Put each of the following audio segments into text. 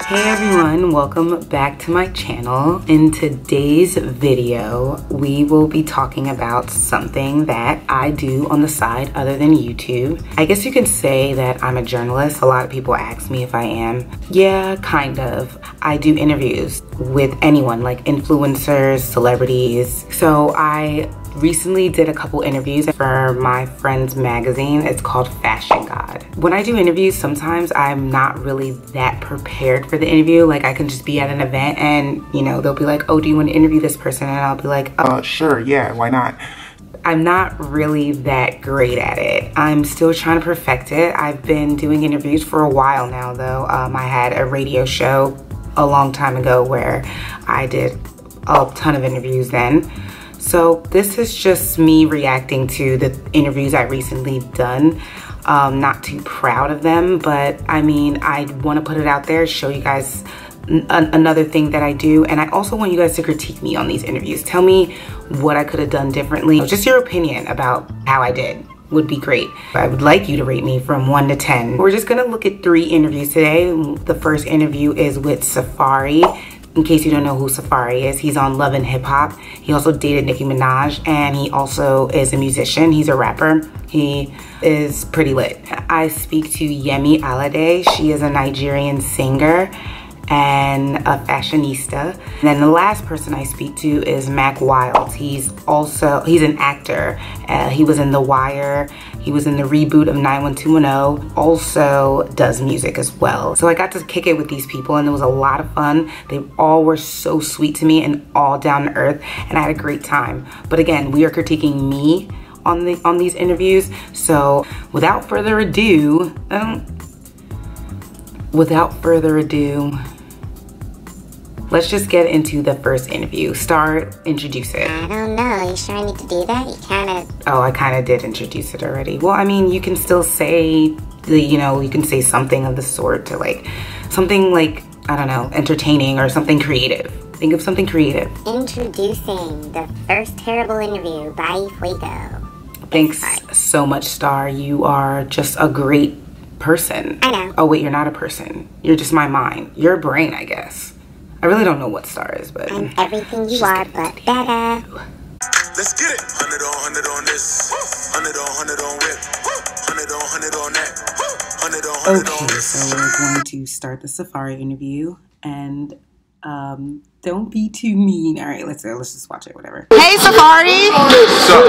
Hey everyone, welcome back to my channel. In today's video, we will be talking about something that I do on the side other than YouTube. I guess you can say that I'm a journalist. A lot of people ask me if I am. Yeah, kind of. I do interviews with anyone, like influencers, celebrities. So I recently did a couple interviews for my friend's magazine. It's called Fashion God. When I do interviews, sometimes I'm not really that prepared for the interview. Like I can just be at an event and, you know, they'll be like, oh, do you want to interview this person? And I'll be like, sure, yeah, why not? I'm not really that great at it. I'm still trying to perfect it. I've been doing interviews for a while now though. I had a radio show a long time ago where I did a ton of interviews then. So this is just me reacting to the interviews I recently done. Not too proud of them, but I mean, I want to put it out there, show you guys another thing that I do. And I also want you guys to critique me on these interviews. Tell me what I could have done differently. Just your opinion about how I did would be great. I would like you to rate me from 1 to 10. We're just gonna look at 3 interviews today. The first interview is with Safaree. In case you don't know who Safaree is, he's on Love and Hip Hop. He also dated Nicki Minaj, and he also is a musician. He's a rapper. He is pretty lit. I speak to Yemi Alade. She is a Nigerian singer and a fashionista. And then the last person I speak to is Mack Wilds. He's an actor. He was in The Wire. He was in the reboot of 91210, also does music as well. So I got to kick it with these people and it was a lot of fun. They all were so sweet to me and all down to earth, and I had a great time. But again, we are critiquing me on these interviews. So without further ado, let's just get into the first interview. Star, introduce it. I don't know. You sure I need to do that? You kind of... Oh, I kind of did introduce it already. Well, I mean, you can still say, you can say something of the sort to like, something like, I don't know, entertaining or something creative. Think of something creative. Introducing the first terrible interview by Fuego. Thanks so much, Star. You are just a great person. I know. Oh, wait, you're not a person. You're just my mind. Your brain, I guess. I really don't know what Star is, but... I'm everything you are, but better. Let's get it. 100 on 100 on this. 100 on 100 on whip. 100 on 100 on that. 100 on 100 on this. Okay, so we're going to start the Safaree interview, and don't be too mean. All right, let's just watch it, whatever. Hey Safaree,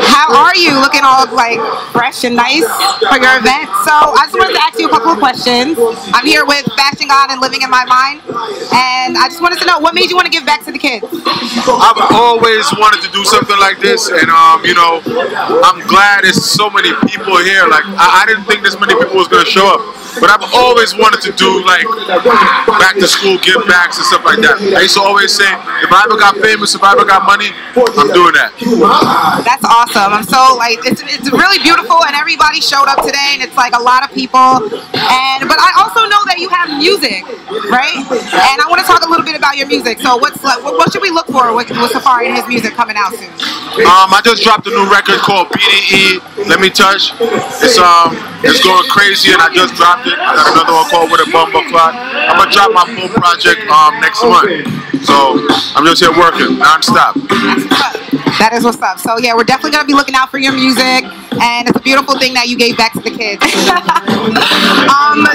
how are you? Looking all like fresh and nice for your event. So I just wanted to ask you a couple of questions. I'm here with Fashion God and Living in My Mind, and I just wanted to know what made you want to give back to the kids. I've always wanted to do something like this, and you know, I'm glad there's so many people here. Like I didn't think this many people was gonna show up, but I've always wanted to do like back to school give backs and stuff like that. I used to always say, if I ever got famous, if I ever got money, I'm doing that. That's awesome. I'm so like, it's really beautiful, and everybody showed up today, and it's like a lot of people. But I also know that you have music, right? And I want to talk a little bit about your music. So what should we look for with Safaree and his music coming out soon? I just dropped a new record called BDE. Let Me Touch. It's going crazy, and I just dropped it. I got another one called With a Bumble Clock. I'm gonna drop my full project next month. So I'm just here working non-stop. That is what's up. So yeah, we're definitely gonna be looking out for your music, and it's a beautiful thing that you gave back to the kids.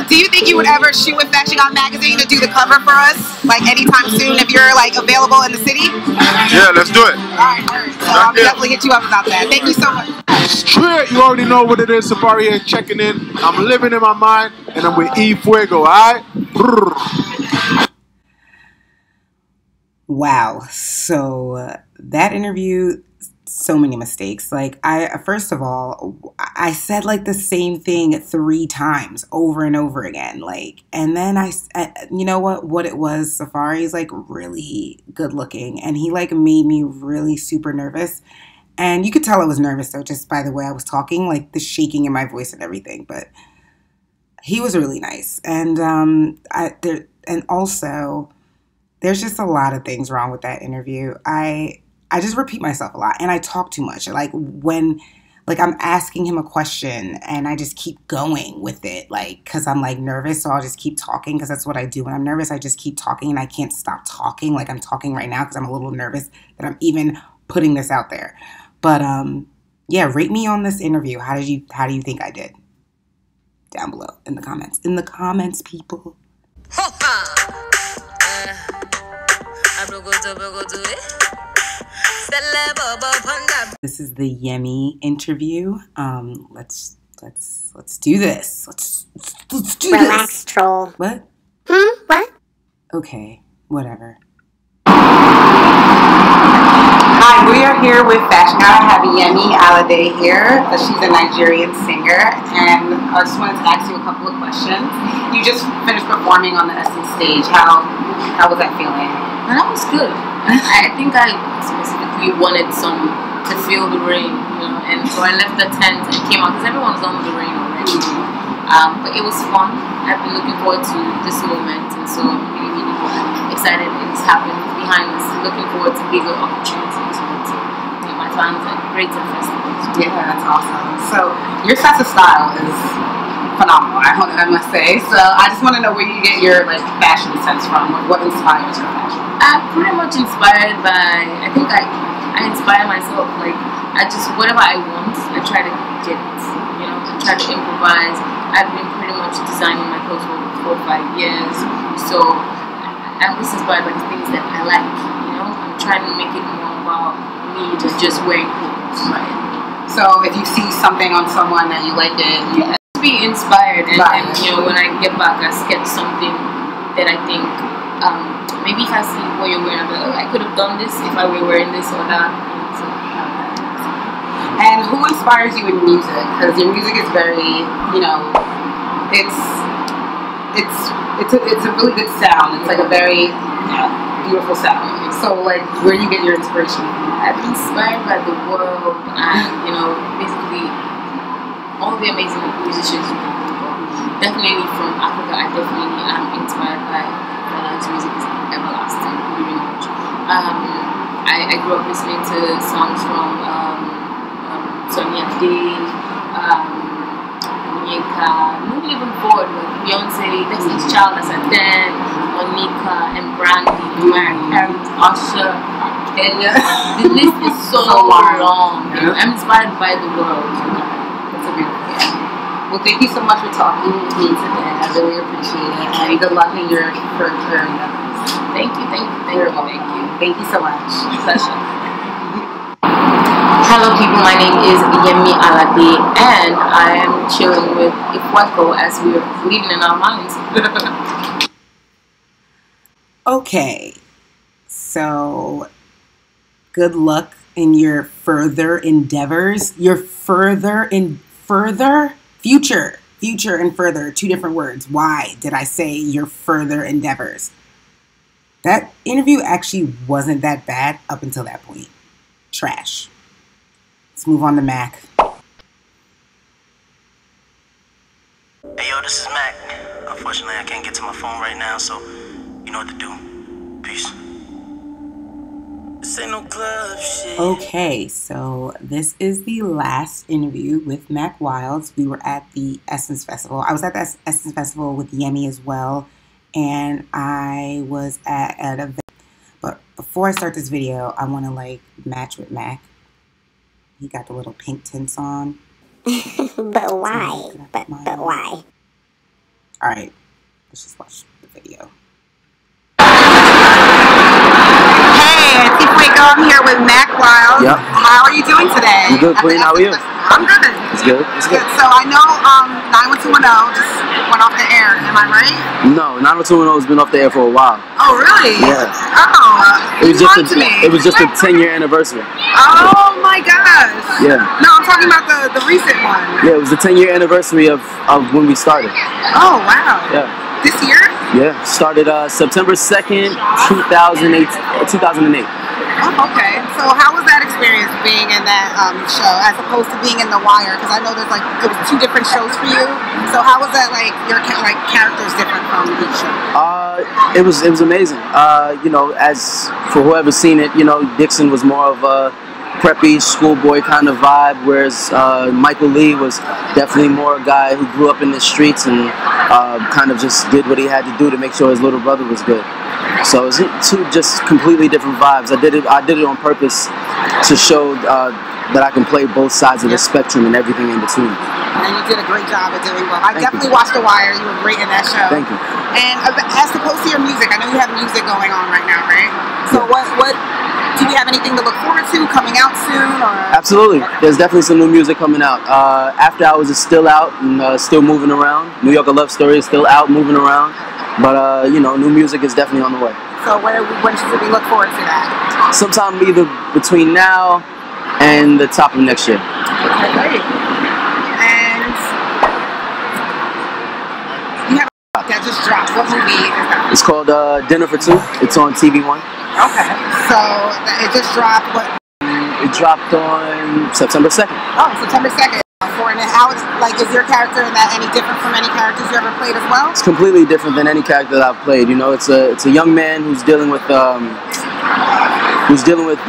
Do you think you would ever shoot with Fashion God magazine to do the cover for us, like anytime soon, if you're like available in the city? Yeah, let's do it. All right. So I'll definitely hit you up about that. Thank you so much. Straight, you already know what it is. Safaree here checking in. I'm living in my mind, and I'm with E Fuego. All right. Wow, so that interview, so many mistakes. Like first of all, I said like the same thing 3 times over and over again. Like, and then you know what it was? Safaree's like really good looking, and he like made me really super nervous. And you could tell I was nervous though, just by the way I was talking, like the shaking in my voice and everything. But he was really nice, and also there's just a lot of things wrong with that interview. I just repeat myself a lot, and I talk too much. Like when like I'm asking him a question and I just keep going with it, like, because I'm like nervous, so I'll just keep talking, because that's what I do when I'm nervous. I just keep talking and I can't stop talking, like I'm talking right now because I'm a little nervous that I'm even putting this out there. But yeah, rate me on this interview. How do you think I did? Down below in the comments. In the comments, people. This is the Yemi interview. Let's do this. Let's do this. Relax, troll. What? What? Okay, whatever. Hi, we are here with Fashion Guy. I have Yemi Alade here. She's a Nigerian singer, and I just wanted to ask you a couple of questions. You just finished performing on the Essence stage. How was that feeling? That was good. I think I specifically wanted to feel the rain, you know, and so I left the tent and came out because everyone was on the rain already. But it was fun. I've been looking forward to this moment, and so I'm really excited it's happened behind us. Looking forward to bigger opportunities to meet my fans at greater festivals. Yeah, that's awesome. So your sense of style is phenomenal, I must say. So I just want to know where you get your like fashion sense from. What inspires your fashion? I'm pretty much inspired by, I think I inspire myself. Like, I just, whatever I want, I try to get it, you know, I try to improvise. I've been pretty much designing my clothes for 4 or 5 years, so I'm just inspired by the things that I like, you know. I'm trying to make it more about me than just wearing clothes, right? So if you see something on someone that you like it, yeah, be inspired, and you know, when I get back, I sketch something that I think, maybe if I see what you're wearing, I'm like, oh, I could have done this if I were wearing this or that. So, and who inspires you in music? Because your music is very, you know, it's a really good sound. It's like a very beautiful sound. So like, where do you get your inspiration from? I'm inspired by the world, and you know, basically all the amazing musicians you can think of. Definitely from Africa, I definitely am inspired by Fela's music. Is everlasting, really much. I grew up listening to songs from Sonia Day, Onyeka, moving even forward with Beyonce, Destiny's Child as a 10, Monica and Brandy, Mariah Carey, Usher, Kenya. The list is so long. Yeah. I'm inspired by the world. That's a beautiful thing. Well, thank you so much for talking with me today. I really appreciate it. And good luck in your career. Thank you. Thank you so much. Pleasure. Hello people, my name is Yemi Alade, and I am chilling with Ifweko as we are living in our minds. Okay, so good luck in your further endeavors. Your future and further, 2 different words. Why did I say your further endeavors? That interview actually wasn't that bad up until that point. Trash. Let's move on to Mac. Hey yo, this is Mac. Unfortunately, I can't get to my phone right now, so you know what to do. Peace. This ain't no club shit. Okay, so this is the last interview with Mack Wilds. We were at the Essence Festival. I was at the Essence Festival with Yemi as well, and I was at an event. But before I start this video, I want to like match with Mac. He got the little pink tints on. But why? But why? All right, let's just watch the video. Hey, it's Ifweko. I'm here with Mack Wilds. Yep. How are you doing today? I'm good, Queen. How are you? I'm good. It's good. It's good. So I know 91210 just went off the air. Am I right? No, 90210 has been off the air for a while. Oh, really? Yeah. Oh, It was just a 10-year anniversary. Oh my gosh. Yeah. No, I'm talking about the recent one. Yeah, it was the 10-year anniversary of when we started. Oh wow. Yeah. This year? Yeah. Started September 2nd, 2008. Oh, okay. So how was that experience being in that show as opposed to being in The Wire? Because I know there's like it was 2 different shows for you. So how was that like your characters different from each show? It was amazing. You know, as for whoever's seen it, you know, Dixon was more of a preppy schoolboy kind of vibe, whereas Michael Lee was definitely more a guy who grew up in the streets and kind of just did what he had to do to make sure his little brother was good. So it's two just completely different vibes. I did it on purpose to show that I can play both sides of the spectrum and everything in between. And you did a great job at doing both. I definitely watched The Wire. You were great in that show. Thank you. And as opposed to your music, I know you have music going on right now, right? So what do you have anything to look forward to coming out soon? Or? Absolutely. There's definitely some new music coming out. After Hours is still out and still moving around. New York: A Love Story is still out, moving around. But you know, new music is definitely on the way. So when should we look forward to that? Sometime either between now and the top of next year. Okay, great. And you have a that just dropped. What movie is that? It's called Dinner for Two. It's on TV1. Okay. So it just dropped. What? It dropped on September 2nd. Oh, September 2nd. And how is your character in that any different from any characters you ever played as well? It's completely different than any character that I've played. You know, it's a young man who's dealing with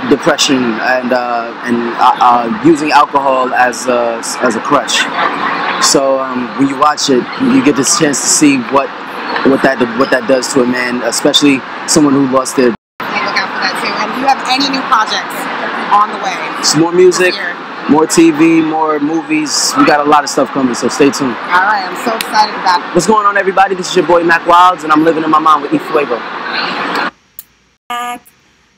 depression and using alcohol as a crutch. So when you watch it, you get this chance to see what that does to a man, especially someone who lost their. Look out for that too. And do you have any new projects on the way? Some more music. More TV, more movies. We got a lot of stuff coming, so stay tuned. All right, I'm so excited about it. What's going on, everybody? This is your boy Mack Wilds, and I'm living in my mind with E Fuego.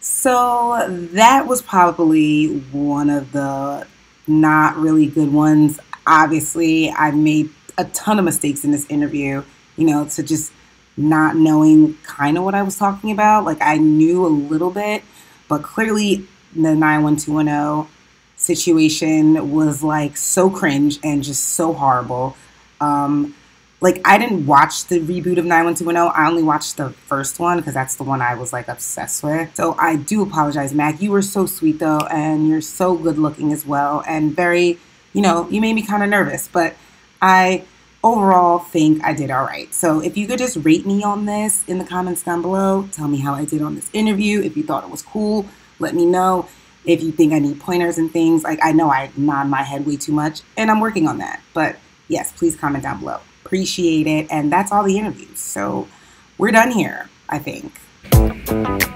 So that was probably one of the not really good ones. Obviously, I made a ton of mistakes in this interview, you know, to just not knowing kind of what I was talking about. Like, I knew a little bit, but clearly the 91210 situation was like so cringe and just so horrible. Like, I didn't watch the reboot of 91210. I only watched the first one because that's the one I was like obsessed with. So I do apologize, Mac. You were so sweet though, and you're so good looking as well, and very, you know, you made me kind of nervous, but I overall think I did all right. So if you could just rate me on this in the comments down below, tell me how I did on this interview. If you thought it was cool, let me know. If you think I need pointers and things, like, I know I nod my head way too much, and I'm working on that. But yes, please comment down below. Appreciate it. And that's all the interviews. So we're done here, I think.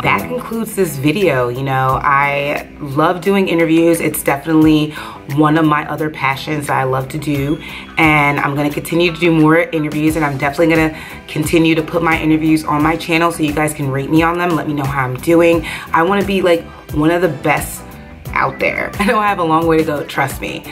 That concludes this video. You know, I love doing interviews. It's definitely one of my other passions that I love to do, and I'm going to continue to do more interviews, and I'm definitely going to continue to put my interviews on my channel so you guys can rate me on them. Let me know how I'm doing. I want to be like one of the best out there. I know I have a long way to go, trust me.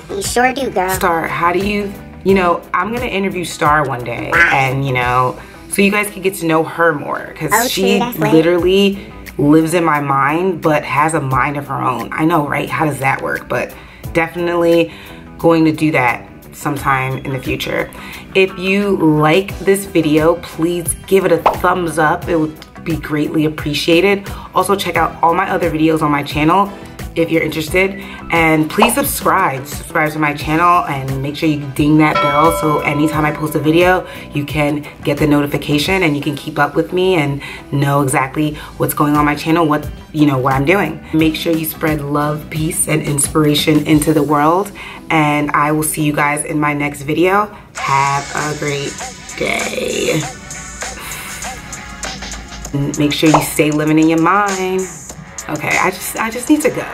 You sure do, girl. Star, how do you know, I'm going to interview Star one day, and you know, so you guys can get to know her more, because she literally lives in my mind but has a mind of her own. I know, right? How does that work? But definitely going to do that sometime in the future. If you like this video, please give it a thumbs up. It would be greatly appreciated. Also, check out all my other videos on my channel if you're interested, and please subscribe to my channel, and make sure you ding that bell so anytime I post a video you can get the notification and you can keep up with me and know exactly what's going on my channel, what I'm doing. Make sure you spread love, peace, and inspiration into the world, and I will see you guys in my next video. Have a great day. Make sure you stay living in your mind. Okay, I just need to go.